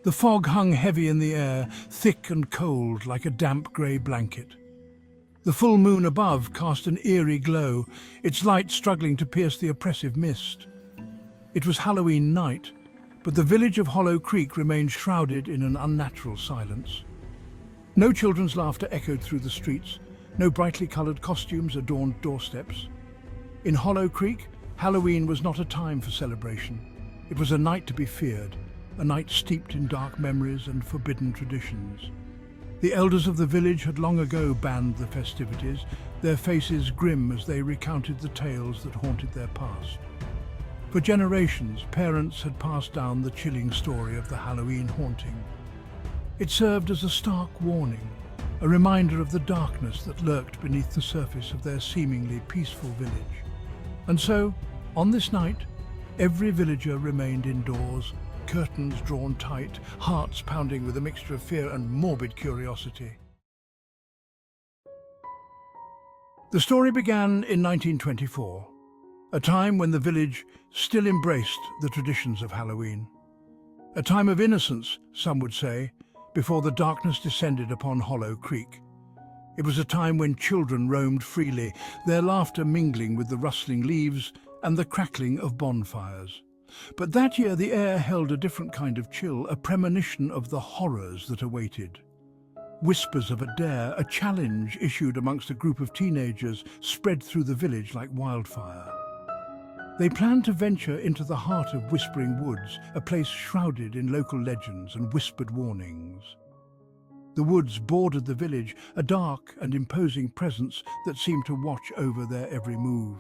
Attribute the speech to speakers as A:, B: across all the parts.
A: The fog hung heavy in the air, thick and cold like a damp grey blanket. The full moon above cast an eerie glow, its light struggling to pierce the oppressive mist. It was Halloween night, but the village of Hollow Creek remained shrouded in an unnatural silence. No children's laughter echoed through the streets, no brightly coloured costumes adorned doorsteps. In Hollow Creek, Halloween was not a time for celebration. It was a night to be feared, a night steeped in dark memories and forbidden traditions. The elders of the village had long ago banned the festivities, their faces grim as they recounted the tales that haunted their past. For generations, parents had passed down the chilling story of the Halloween haunting. It served as a stark warning, a reminder of the darkness that lurked beneath the surface of their seemingly peaceful village. And so, on this night, every villager remained indoors, curtains drawn tight, hearts pounding with a mixture of fear and morbid curiosity. The story began in 1924, a time when the village still embraced the traditions of Halloween. A time of innocence, some would say, before the darkness descended upon Hollow Creek. It was a time when children roamed freely, their laughter mingling with the rustling leaves and the crackling of bonfires. But that year the air held a different kind of chill, a premonition of the horrors that awaited. Whispers of a dare, a challenge issued amongst a group of teenagers, spread through the village like wildfire. They planned to venture into the heart of Whispering Woods, a place shrouded in local legends and whispered warnings. The woods bordered the village, a dark and imposing presence that seemed to watch over their every move.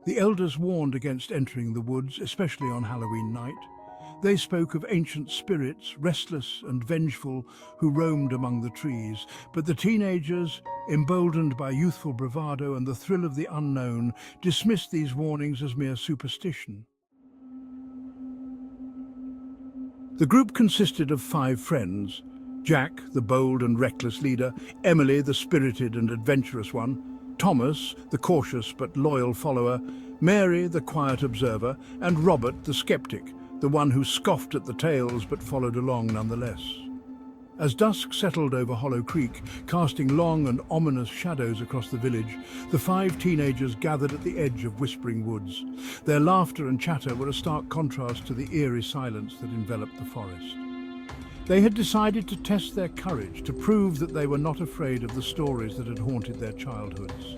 A: The elders warned against entering the woods, especially on Halloween night. They spoke of ancient spirits, restless and vengeful, who roamed among the trees. But the teenagers, emboldened by youthful bravado and the thrill of the unknown, dismissed these warnings as mere superstition. The group consisted of 5 friends: Jack, the bold and reckless leader; Emily, the spirited and adventurous one; Thomas, the cautious but loyal follower; Mary, the quiet observer; and Robert, the skeptic, the one who scoffed at the tales but followed along nonetheless. As dusk settled over Hollow Creek, casting long and ominous shadows across the village, the 5 teenagers gathered at the edge of Whispering Woods. Their laughter and chatter were a stark contrast to the eerie silence that enveloped the forest. They had decided to test their courage, to prove that they were not afraid of the stories that had haunted their childhoods.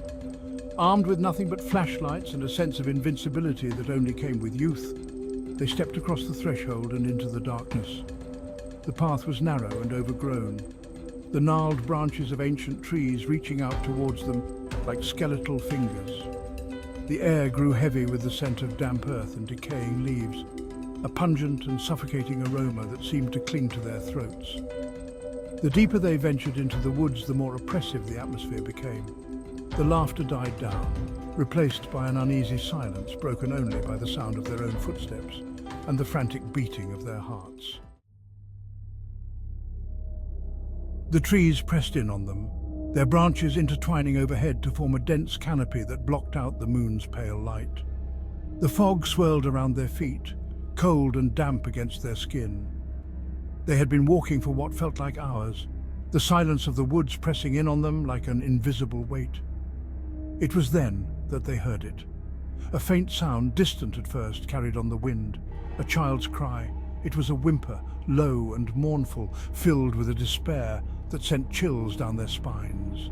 A: Armed with nothing but flashlights and a sense of invincibility that only came with youth, they stepped across the threshold and into the darkness. The path was narrow and overgrown, the gnarled branches of ancient trees reaching out towards them like skeletal fingers. The air grew heavy with the scent of damp earth and decaying leaves, a pungent and suffocating aroma that seemed to cling to their throats. The deeper they ventured into the woods, the more oppressive the atmosphere became. The laughter died down, replaced by an uneasy silence broken only by the sound of their own footsteps and the frantic beating of their hearts. The trees pressed in on them, their branches intertwining overhead to form a dense canopy that blocked out the moon's pale light. The fog swirled around their feet, cold and damp against their skin. They had been walking for what felt like hours, the silence of the woods pressing in on them like an invisible weight. It was then that they heard it. A faint sound, distant at first, carried on the wind. A child's cry. It was a whimper, low and mournful, filled with a despair that sent chills down their spines.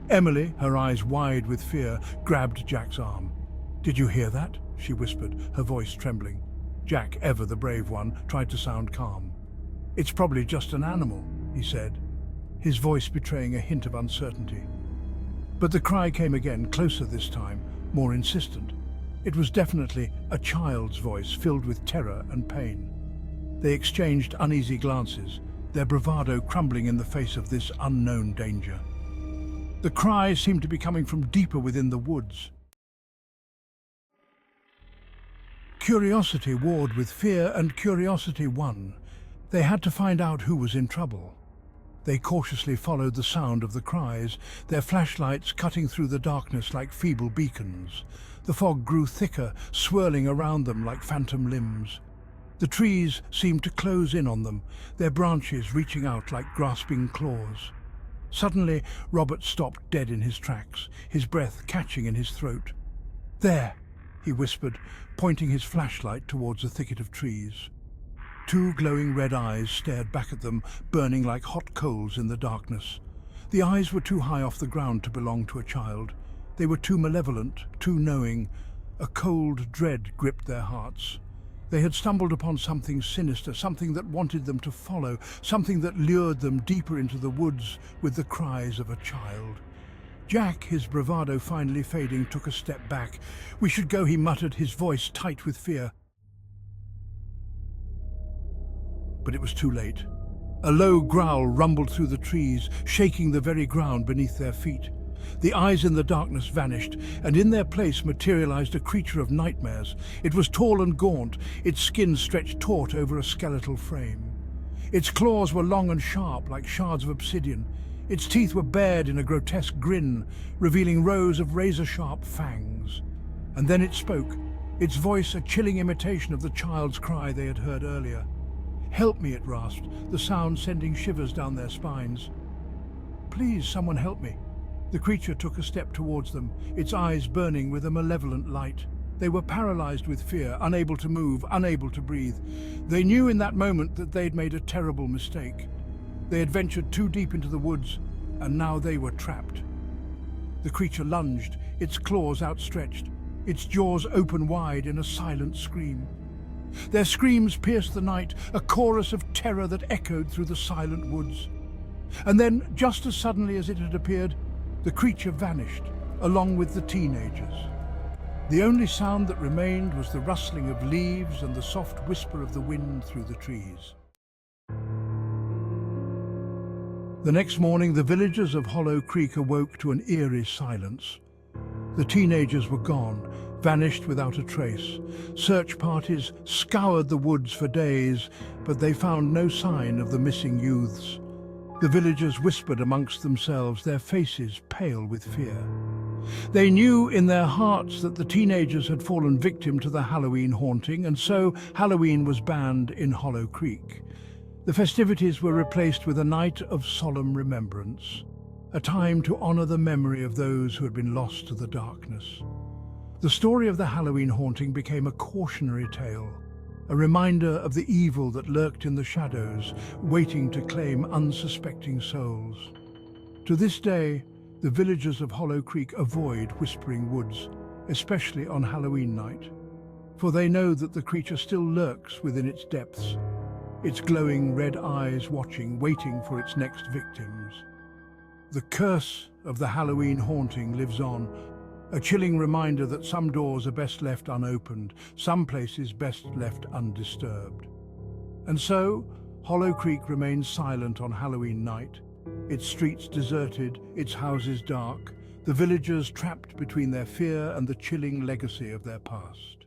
A: Emily, her eyes wide with fear, grabbed Jack's arm. "Did you hear that?" she whispered, her voice trembling. Jack, ever the brave one, tried to sound calm. "It's probably just an animal," he said, his voice betraying a hint of uncertainty. But the cry came again, closer this time, more insistent. It was definitely a child's voice, filled with terror and pain. They exchanged uneasy glances, their bravado crumbling in the face of this unknown danger. The cry seemed to be coming from deeper within the woods. Curiosity warred with fear, and curiosity won. They had to find out who was in trouble. They cautiously followed the sound of the cries, their flashlights cutting through the darkness like feeble beacons. The fog grew thicker, swirling around them like phantom limbs. The trees seemed to close in on them, their branches reaching out like grasping claws. Suddenly, Robert stopped dead in his tracks, his breath catching in his throat. "There," he whispered, pointing his flashlight towards a thicket of trees. Two glowing red eyes stared back at them, burning like hot coals in the darkness. The eyes were too high off the ground to belong to a child. They were too malevolent, too knowing. A cold dread gripped their hearts. They had stumbled upon something sinister, something that wanted them to follow, something that lured them deeper into the woods with the cries of a child. Jack, his bravado finally fading, took a step back. "We should go," he muttered, his voice tight with fear. But it was too late. A low growl rumbled through the trees, shaking the very ground beneath their feet. The eyes in the darkness vanished, and in their place materialized a creature of nightmares. It was tall and gaunt, its skin stretched taut over a skeletal frame. Its claws were long and sharp, like shards of obsidian. Its teeth were bared in a grotesque grin, revealing rows of razor-sharp fangs. And then it spoke, its voice a chilling imitation of the child's cry they had heard earlier. "Help me," it rasped, the sound sending shivers down their spines. "Please, someone help me." The creature took a step towards them, its eyes burning with a malevolent light. They were paralyzed with fear, unable to move, unable to breathe. They knew in that moment that they'd made a terrible mistake. They had ventured too deep into the woods, and now they were trapped. The creature lunged, its claws outstretched, its jaws open wide in a silent scream. Their screams pierced the night, a chorus of terror that echoed through the silent woods. And then, just as suddenly as it had appeared, the creature vanished, along with the teenagers. The only sound that remained was the rustling of leaves and the soft whisper of the wind through the trees. The next morning, the villagers of Hollow Creek awoke to an eerie silence. The teenagers were gone, vanished without a trace. Search parties scoured the woods for days, but they found no sign of the missing youths. The villagers whispered amongst themselves, their faces pale with fear. They knew in their hearts that the teenagers had fallen victim to the Halloween haunting, and so Halloween was banned in Hollow Creek. The festivities were replaced with a night of solemn remembrance, a time to honor the memory of those who had been lost to the darkness. The story of the Halloween haunting became a cautionary tale, a reminder of the evil that lurked in the shadows, waiting to claim unsuspecting souls. To this day, the villagers of Hollow Creek avoid Whispering Woods, especially on Halloween night, for they know that the creature still lurks within its depths, its glowing red eyes watching, waiting for its next victims. The curse of the Halloween haunting lives on, a chilling reminder that some doors are best left unopened, some places best left undisturbed. And so, Hollow Creek remains silent on Halloween night, its streets deserted, its houses dark, the villagers trapped between their fear and the chilling legacy of their past.